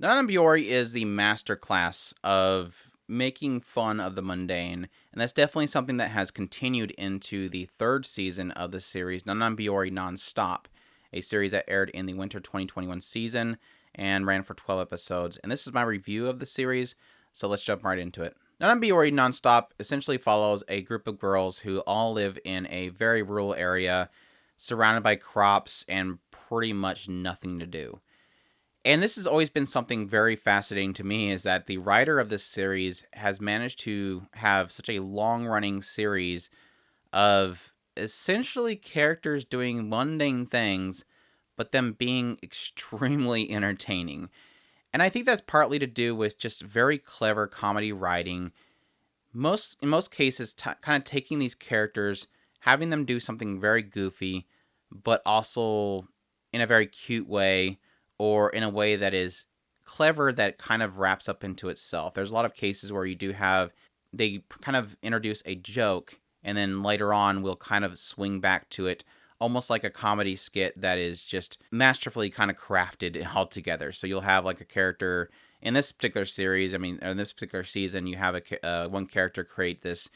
Nana Biyori is the masterclass of making fun of the mundane, and that's definitely something that has continued into the third season of the series, Nana Biyori Nonstop, a series that aired in the winter 2021 season and ran for 12 episodes. And this is my review of the series, so let's jump right into it. Nana Biyori Nonstop essentially follows a group of girls who all live in a very rural area, surrounded by crops and pretty much nothing to do. And this has always been something very fascinating to me, is that the writer of this series has managed to have such a long running series of essentially characters doing mundane things, but them being extremely entertaining. And I think that's partly to do with just very clever comedy writing. In most cases, kind of taking these characters, having them do something very goofy, but also in a very cute way, or in a way that is clever that kind of wraps up into itself. There's a lot of cases where you do have, they kind of introduce a joke, and then later on we'll kind of swing back to it, almost like a comedy skit that is just masterfully kind of crafted all together. So you'll have like a character in this particular series, in this particular season, you have one character create this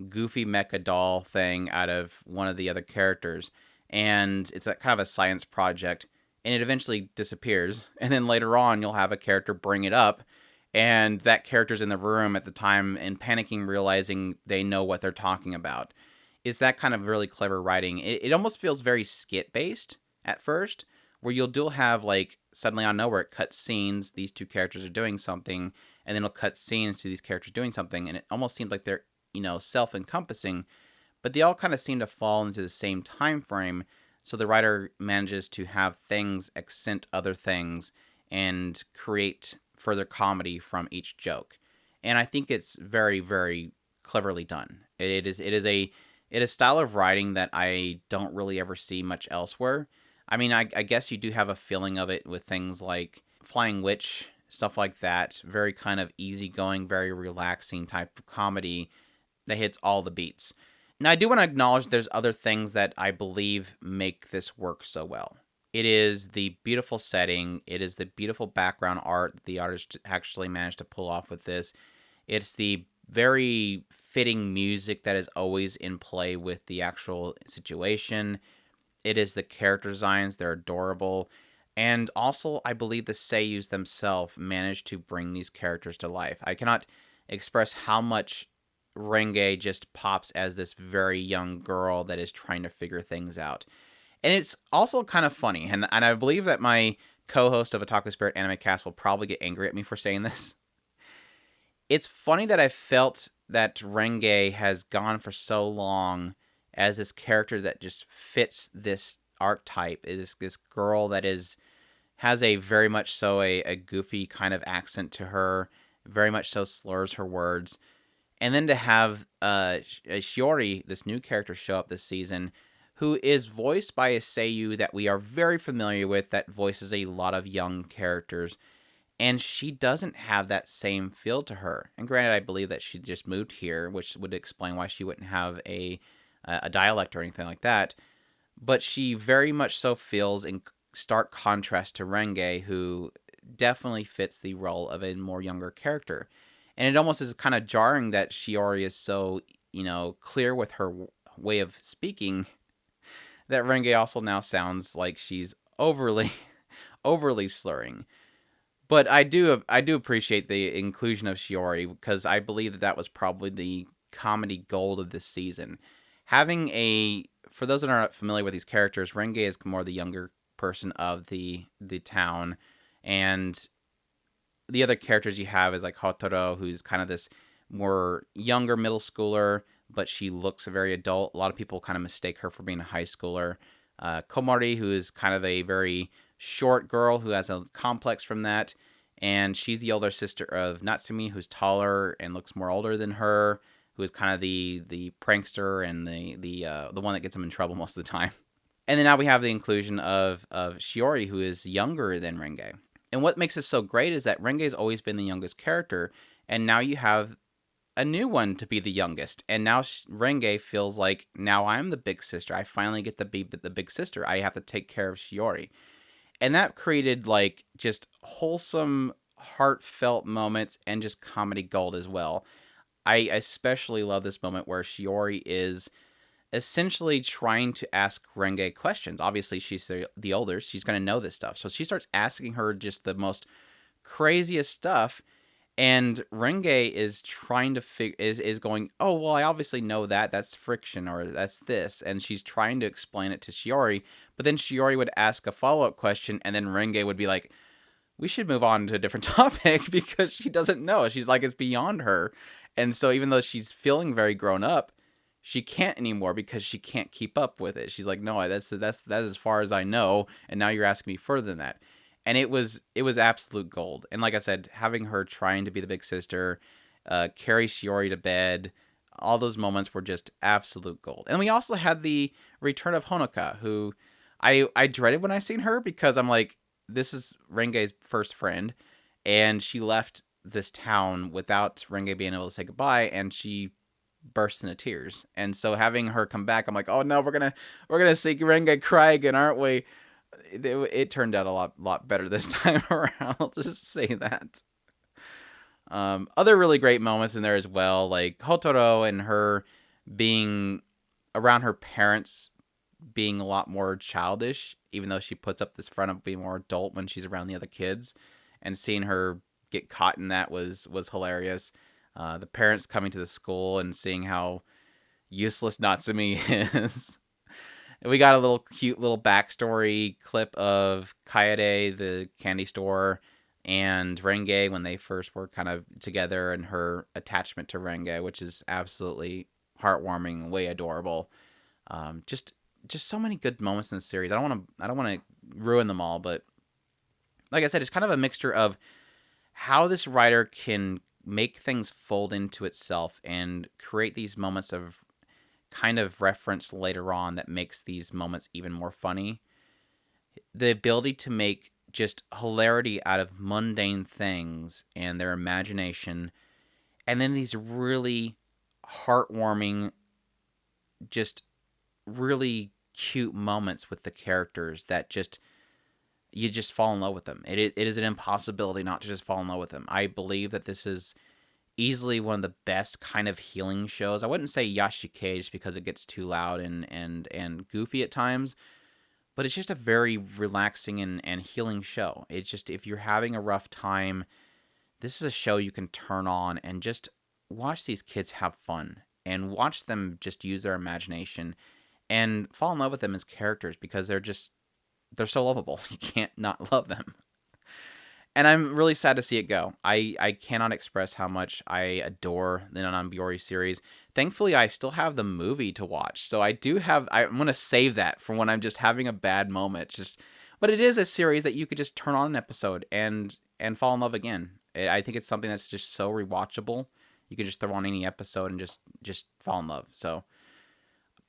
goofy mecha doll thing out of one of the other characters, and it's a kind of a science project, and it eventually disappears. And then later on, you'll have a character bring it up, and that character's in the room at the time and panicking, realizing they know what they're talking about. It's that kind of really clever writing. It almost feels very skit-based at first, where you'll have, like, suddenly on nowhere, it cuts scenes, these two characters are doing something, and then it'll cut scenes to these characters doing something, and it almost seems like they're, self-encompassing, but they all kind of seem to fall into the same time frame. So the writer manages to have things accent other things and create further comedy from each joke. And I think it's very, very cleverly done. It is a style of writing that I don't really ever see much elsewhere. I guess you do have a feeling of it with things like Flying Witch, stuff like that. Very kind of easygoing, very relaxing type of comedy that hits all the beats. Now, I do want to acknowledge there's other things that I believe make this work so well. It is the beautiful setting. It is the beautiful background art that the artist actually managed to pull off with this. It's the very fitting music that is always in play with the actual situation. It is the character designs. They're adorable. And also, I believe the seiyus themselves managed to bring these characters to life. I cannot express how much Renge just pops as this very young girl that is trying to figure things out. And it's also kind of funny, and I believe that my co-host of Otaku Spirit Anime Cast will probably get angry at me for saying this. It's funny that I felt that Renge has gone for so long as this character that just fits this archetype. Is this girl that has a very much so a goofy kind of accent to her, very much so slurs her words. And then to have Shiori, this new character, show up this season, who is voiced by a seiyu that we are very familiar with, that voices a lot of young characters. And she doesn't have that same feel to her. And granted, I believe that she just moved here, which would explain why she wouldn't have a dialect or anything like that. But she very much so feels in stark contrast to Renge, who definitely fits the role of a more younger character. And it almost is kind of jarring that Shiori is so, clear with her way of speaking, that Renge also now sounds like she's overly, overly slurring. But I do appreciate the inclusion of Shiori, because I believe that was probably the comedy gold of this season. For those that aren't familiar with these characters, Renge is more the younger person of the town, and the other characters you have is like Hotoro, who's kind of this more younger middle schooler, but she looks very adult. A lot of people kind of mistake her for being a high schooler. Komori, who is kind of a very short girl who has a complex from that, and she's the older sister of Natsumi, who's taller and looks more older than her, who is kind of the prankster and the one that gets him in trouble most of the time. And then now we have the inclusion of Shiori, who is younger than Renge. And what makes this so great is that Renge's always been the youngest character, and now you have a new one to be the youngest. And now Renge feels like, now I'm the big sister. I finally get to be the big sister. I have to take care of Shiori. And that created like just wholesome heartfelt moments and just comedy gold as well. I especially love this moment where Shiori is essentially trying to ask Renge questions. Obviously, she's the older. She's going to know this stuff. So she starts asking her just the most craziest stuff. And Renge is trying to is going, oh, well, I obviously know that. That's friction or that's this. And she's trying to explain it to Shiori. But then Shiori would ask a follow-up question. And then Renge would be like, we should move on to a different topic because she doesn't know. She's like, it's beyond her. And so even though she's feeling very grown up, she can't anymore because she can't keep up with it. She's like, no, that's as far as I know, and now you're asking me further than that. And it was absolute gold. And like I said, having her trying to be the big sister, carry Shiori to bed, all those moments were just absolute gold. And we also had the return of Honoka, who I dreaded when I seen her because I'm like, this is Renge's first friend, and she left this town without Renge being able to say goodbye, and she burst into tears. And so having her come back, I'm like, oh no, we're gonna see Renge cry again, aren't we? It turned out a lot better this time around. I'll just say that. Other really great moments in there as well, like Hotoro and her being around her parents being a lot more childish, even though she puts up this front of being more adult when she's around the other kids, and seeing her get caught in that was hilarious. The parents coming to the school and seeing how useless Natsumi is. We got a little cute little backstory clip of Kaede, the candy store, and Renge when they first were kind of together, and her attachment to Renge, which is absolutely heartwarming and way adorable. Just so many good moments in the series. I don't want to ruin them all, but like I said, it's kind of a mixture of how this writer can make things fold into itself and create these moments of kind of reference later on that makes these moments even more funny. The ability to make just hilarity out of mundane things and their imagination, and then these really heartwarming, just really cute moments with the characters that just you just fall in love with them. It is an impossibility not to just fall in love with them. I believe that this is easily one of the best kind of healing shows. I wouldn't say Yashike just because it gets too loud and goofy at times, but it's just a very relaxing and healing show. It's just, if you're having a rough time, this is a show you can turn on and just watch these kids have fun and watch them just use their imagination and fall in love with them as characters because they're so lovable. You can't not love them. And I'm really sad to see it go. I cannot express how much I adore the Non Biyori series. Thankfully, I still have the movie to watch. So I'm going to save that for when I'm just having a bad moment. But it is a series that you could just turn on an episode and fall in love again. I think it's something that's just so rewatchable. You could just throw on any episode and just fall in love. So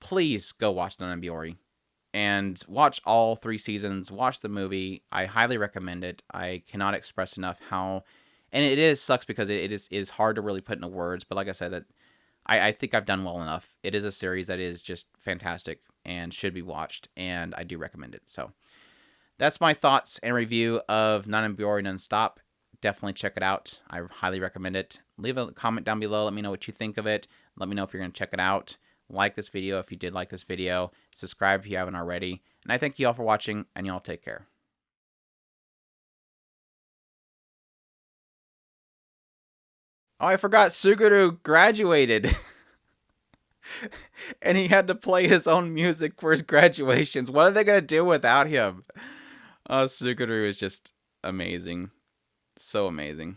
please go watch Non Biyori. And watch all 3 seasons. Watch the movie. I highly recommend it. I cannot express enough how, and it sucks because it is hard to really put into words. But like I said, that I think I've done well enough. It is a series that is just fantastic and should be watched, and I do recommend it. So that's my thoughts and review of Non Biyori Nonstop. Definitely check it out. I highly recommend it. Leave a comment down below. Let me know what you think of it. Let me know if you're going to check it out. Like this video if you did like this video. Subscribe if you haven't already. And I thank you all for watching, and y'all take care. Oh, I forgot Suguru graduated. And he had to play his own music for his graduations. What are they going to do without him? Oh, Suguru is just amazing. So amazing.